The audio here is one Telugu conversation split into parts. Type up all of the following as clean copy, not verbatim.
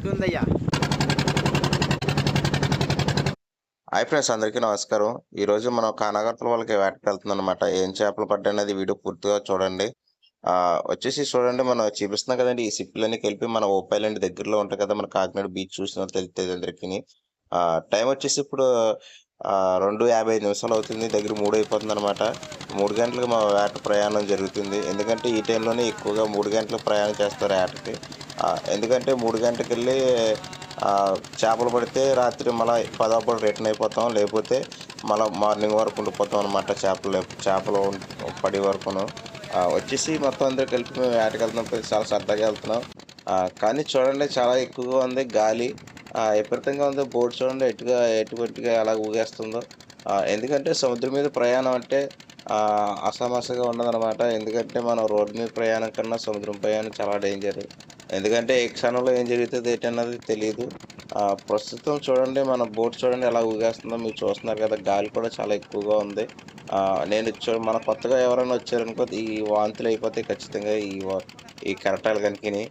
ఉంటుందయ్యా. హాయ్ ఫ్రెండ్స్, అందరికీ నమస్కారం. ఈరోజు మనం కానాగర్తల వాళ్ళకి వేటకి వెళ్తున్నాం అనమాట. ఏం చేపలు పడ్డాయనేది వీడియో పూర్తిగా చూడండి. వచ్చేసి చూడండి, మనం చూపిస్తున్నాం కదండి. ఈ సిప్పులన్నీ కలిపి మన ఓప్ ఐలాండ్ దగ్గరలో ఉంటాయి కదా, మన కాకినాడ బీచ్ చూసిన తెలుస్తుంది అందరికీ. టైం వచ్చేసి ఇప్పుడు 2:55 అవుతుంది. దగ్గర 3 అయిపోతుంది అనమాట. 3 గంటలకు మా వేట ప్రయాణం జరుగుతుంది. ఎందుకంటే ఈ టైంలోనే ఎక్కువగా 3 గంటలకు ప్రయాణం చేస్తారు వేటకి. ఎందుకంటే 3 గంటలకు వెళ్ళి చేపలు పడితే రాత్రి మళ్ళీ 10 రిటర్న్ అయిపోతాం. లేకపోతే మళ్ళీ మార్నింగ్ వరకు ఉండిపోతాం అనమాట. చేపలు పడే వరకును. వచ్చేసి మొత్తం అందరూ కలిపి మేము వేటకి వెళ్తున్నప్పుడు చాలా సరదాగా వెళ్తున్నాం. కానీ చూడండి, చాలా ఎక్కువగా ఉంది గాలి. విపరీతంగా ఉంది. బోట్ చూడండి ఎటుగా ఎలా ఊగేస్తుందో. ఎందుకంటే సముద్రం మీద ప్రయాణం అంటే అసమస్యగా ఉండదనమాట. ఎందుకంటే మనం రోడ్డు మీద ప్రయాణం కన్నా సముద్రం ప్రయాణం చాలా డేంజర్. ఎందుకంటే ఏ క్షణంలో ఏం జరుగుతుంది ఏంటన్నది తెలియదు. ప్రస్తుతం చూడండి, మన బోట్ చూడండి ఎలా ఊగేస్తుందో మీరు చూస్తున్నారు కదా. గాలి కూడా చాలా ఎక్కువగా ఉంది. మన కొత్తగా ఎవరైనా వచ్చారనుకో ఈ వాంతులు అయిపోతాయి ఖచ్చితంగా ఈ కెరటాలు కనుకని.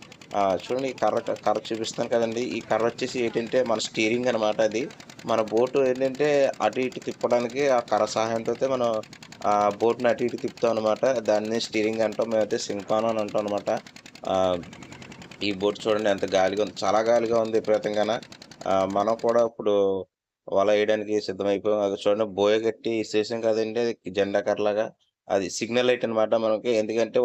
చూడండి, ఈ కర్ర చూపిస్తాను కదండి. ఈ కర్ర వచ్చేసి ఏంటంటే మన స్టీరింగ్ అనమాట. అది మన బోటు ఏంటంటే అటు ఇటు తిప్పడానికి ఆ కర్ర సహాయంతో మనం బోట్ని అటు ఇటు తిప్పుతాం అనమాట. దాన్ని స్టీరింగ్ అంటాం. మేమైతే సింకాను అని అంటాం అనమాట. ఈ బోట్ చూడండి ఎంత గాలిగా ఉంది. చాలా గాలిగా ఉంది విపరీతంగాన. మనం కూడా ఇప్పుడు వల వేయడానికి సిద్ధమైపోయాం. అది చూడండి, బోయ కట్టి ఇసేసాం కదండి. అది జెండా కర్రలాగా. అది సిగ్నల్ లైట్ అనమాట మనకి. ఎందుకంటే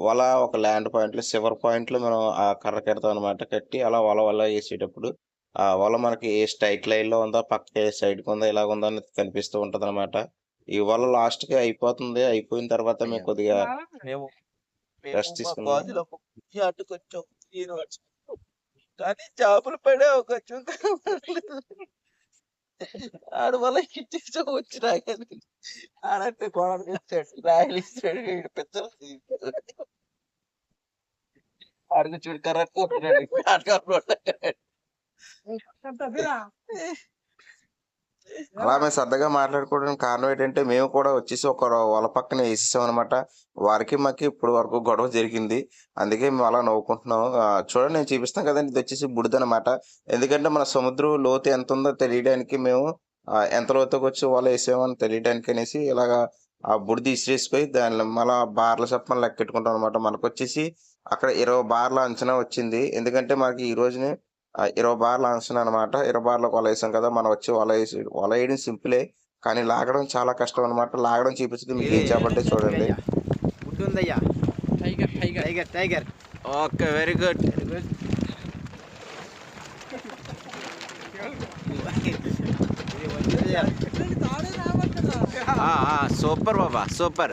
వల ఒక ల్యాండ్ పాయింట్లో సివర్ పాయింట్లో మనం ఆ కర్ర కడతాం అనమాట. కట్టి అలా వల వేసేటప్పుడు ఆ వల మనకి ఏ స్ట్రైట్ లైన్లో ఉందా, పక్క ఏ సైడ్కి ఉందా, ఇలాగ ఉందా అని కనిపిస్తూ ఉంటుంది అనమాట. ఈ వల లాస్ట్కి అయిపోతుంది. అయిపోయిన తర్వాత మేము కొద్దిగా మేము రెస్ట్ మా తీసుకున్నాం. కాలేజీలో అటుకొచ్చాం యూనివర్సిటీ, కానీ చేపలు పడే కొంచెం ఆడు వల్ల ఇచ్చేసాం వచ్చినా కానీ ఆడంటే గోడలు ఇచ్చాడు, రాయలు ఇచ్చాడు, వీడు పెద్దలు ఆడికి చూడు కరెక్ట్ కొట్టాడు. అలా మేము సరదాగా మాట్లాడుకోవడానికి కారణం ఏంటంటే, మేము కూడా వచ్చేసి ఒక వల పక్కన వేసేసాం అనమాట. వారికి మాకు ఇప్పటి వరకు గొడవ జరిగింది. అందుకే మేము అలా నవ్వుకుంటున్నాం. చూడండి, నేను చూపిస్తాను కదండి. ఇది వచ్చేసి బుడిదనమాట. ఎందుకంటే మన సముద్రం లోతు ఎంత ఉందో తెలియడానికి మేము ఎంత లోతుకి వచ్చి వల వేసామని తెలియడానికి అనేసి ఇలాగా ఆ బుడిది ఇసిరేసిపోయి దాన్ని మళ్ళా బార్ల చొప్పున లెక్కెట్టుకుంటాం అనమాట. మనకు వచ్చేసి అక్కడ 20 బార్ల అంచనా వచ్చింది. ఎందుకంటే మనకి ఈ రోజునే 20 బార్ల అంచనా అనమాట. 20 బార్లకు వల వేసాం కదా. మనం వచ్చి వల వేయడం సింపులే, కానీ లాగడం చాలా కష్టం అనమాట. లాగడం చూపించదు. మీకు ఏం చేపంటే చూడండి. ఉంటుందయ్యా. Tiger tiger tiger tiger. Okay, very good very good. Super బాబా, సూపర్.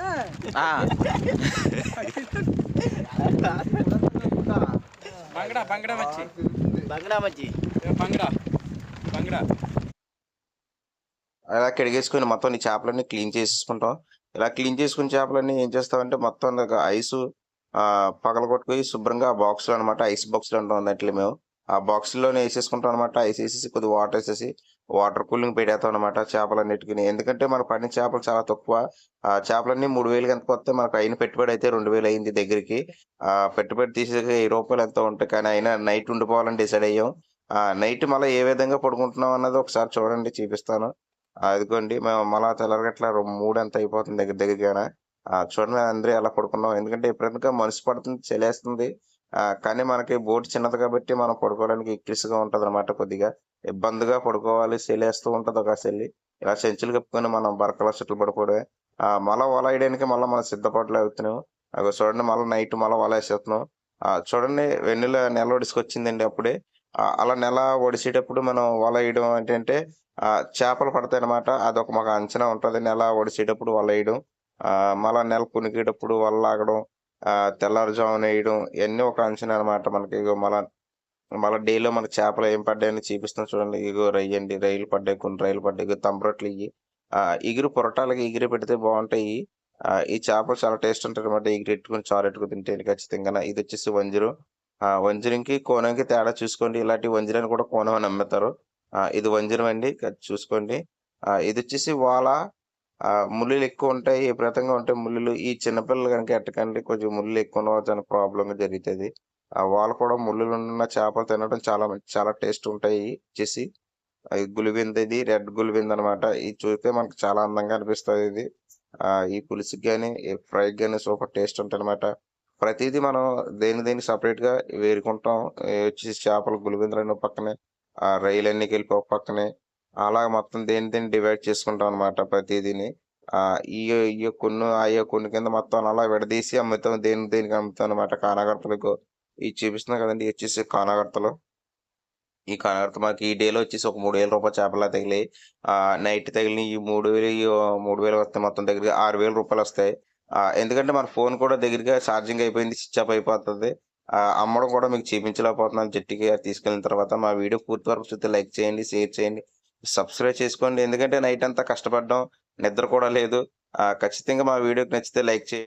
బంగడా బంగడా మచ్చి బంగడా మచ్చి బంగడా బంగడా అలా కడిగేసుకొని మొత్తం ఈ చేపలన్నీ క్లీన్ చేసేసుకుంటాం. ఇలా క్లీన్ చేసుకున్న చేపలన్నీ ఏం చేస్తామంటే మొత్తం ఐసు పగలగొట్టుకొని శుభ్రంగా ఆ బాక్స్లో అనమాట. ఐస్ బాక్స్లో ఉంటాం అన్నట్లు మేము. ఆ బాక్స్లోనే వేసేసుకుంటాం అనమాట. ఐస్ వేసేసి కొద్దిగా వాటర్ వేసేసి వాటర్ కూలింగ్ పెట్టేస్తాం అనమాట చేపలన్నిటికీ. ఎందుకంటే మనకు పడిన చేపలు చాలా తక్కువ. చేపలన్నీ 3,000 ఎంత వస్తే మనకు అయిన పెట్టుబడి అయితే 2,000 అయింది దగ్గరికి. పెట్టుబడి తీసేసి రూపాయలు ఎంతో ఉంటాయి. కానీ అయినా నైట్ ఉండిపోవాలని డిసైడ్ అయ్యాం. నైట్ మళ్ళీ ఏ విధంగా పడుకుంటున్నాం అన్నది ఒకసారి చూడండి, చూపిస్తాను. అదిగోండి, మేము మళ్ళా తెల్లరగట్ల 3 ఎంత అయిపోతుంది దగ్గరగాన. చూడండి అందరూ ఎలా పడుకున్నాం. ఎందుకంటే ఎప్పుడైనా మనసు పడుతుంది, చలేస్తుంది. కానీ మనకి బోట్ చిన్నది కాబట్టి మనం పడుకోవడానికి ఎక్కిరిస్గా ఉంటుంది అనమాట. కొద్దిగా ఇబ్బందిగా పడుకోవాలి. చలేస్తూ ఉంటుంది ఒక చెల్లి. ఇలా చెంచులు కప్పుకొని మనం బరకల చుట్టూ పడుకోవడమే. మళ్ళీ వల వేయడానికి మళ్ళీ మనం సిద్ధపాట్లు అవుతున్నాం. అవి చూడండి, మళ్ళీ నైట్ మళ్ళీ వల వేసేస్తున్నాం. చూడండి, వెన్నెల నెల ఒడిసుకొచ్చిందండి అప్పుడే. అలా నెల ఒడిసేటప్పుడు మనం వల వేయడం ఏంటంటే చేపలు పడతాయన్నమాట. అదొక మాకు అంచనా ఉంటుంది. నెల ఒడిసేటప్పుడు వల వేయడం, మళ్ళా నెల కునికేటప్పుడు వల లాగడం, తెల్లారుజామున వేయడం, ఇవన్నీ ఒక అంచనా అనమాట మనకి. ఇగో మళ్ళీ డేలో మనకి చేపలు ఏం పడ్డాయని చూపిస్తాం చూడండి. ఇగో రొయ్యలు పడ్డాయి, కొన్ని రొయ్యలు పడ్డాయి. ఇగో తంబ్రొట్లు ఇవి ఇగురు పొరటాలకి ఎగిరి పెడితే బాగుంటాయి. ఈ చేపలు చాలా టేస్ట్ ఉంటాయి అనమాట. ఎగిరెట్టుకుని చారెట్టుకుని తింటే ఖచ్చితంగా. ఇది వచ్చేసి వంజరం. వంజరంకి కోనంకి తేడా చూసుకోండి. ఇలాంటి వంజరాన్ని కూడా కోనం అని అమ్ముతారు. ఇది వంజరం అండి, చూసుకోండి. ఇది వచ్చేసి వాల. ముళ్ళులు ఎక్కువ ఉంటాయి, విపరీతంగా ఉంటాయి ముళ్ళులు. ఈ చిన్నపిల్లలు కనుక ఎట్టకండి, కొంచెం ముళ్ళు ఎక్కువ ఉండవచ్చు అని ప్రాబ్లంగా జరుగుతుంది. వాళ్ళు కూడా ముళ్ళులు ఉన్న చేపలు తినడం చాలా టేస్ట్ ఉంటాయి వచ్చేసి. అది గులివింద, ఇది రెడ్ గులివింద అనమాట. ఇది చూస్తే మనకు చాలా అందంగా అనిపిస్తుంది. ఇది ఈ పులుసుకి కానీ ఫ్రైకి కానీ సూపర్ టేస్ట్ ఉంటుంది అనమాట. ప్రతిదీ మనం దేని separate గా వేరుకుంటాం. వచ్చేసి చేపలు గులివిందలు పక్కనే, రొయ్యలన్నీ కలిపి ఒక పక్కనే, అలా మొత్తం దేని డివైడ్ చేసుకుంటాం అనమాట ప్రతిదీని. ఇయ్యో కొన్ని అయ్యో కొన్ని కింద మొత్తం అలా విడదీసి అమ్ముతాం. దేనికి అమ్ముతాం అనమాట. కానాగర్తలకు ఇది చూపిస్తున్నాం కదండి. ఇది వచ్చేసి కానాగర్తలు. ఈ కానాగర్త మాకు ఈ డేలో వచ్చేసి ఒక 3,000 రూపాయల చేపలా తగిలాయి. నైట్ తగిలిన ఈ 3,000 వస్తాయి. మొత్తం దగ్గరగా 6,000 రూపాయలు వస్తాయి. ఎందుకంటే మన ఫోన్ కూడా దగ్గరగా ఛార్జింగ్ అయిపోయింది, స్విచ్ ఆఫ్ అయిపోతుంది. అమ్మడం కూడా మీకు చూపించలేకపోతున్నాను జట్టుకి తీసుకెళ్ళిన తర్వాత. మా వీడియో పూర్తి వరకు చూస్తే లైక్ చేయండి, షేర్ చేయండి, సబ్స్క్రైబ్ చేసుకోండి. ఎందుకంటే నైట్ అంతా కష్టపడ్డాం, నిద్ర కూడా లేదు. ఖచ్చితంగా మా వీడియోకి నచ్చితే లైక్ చేయండి.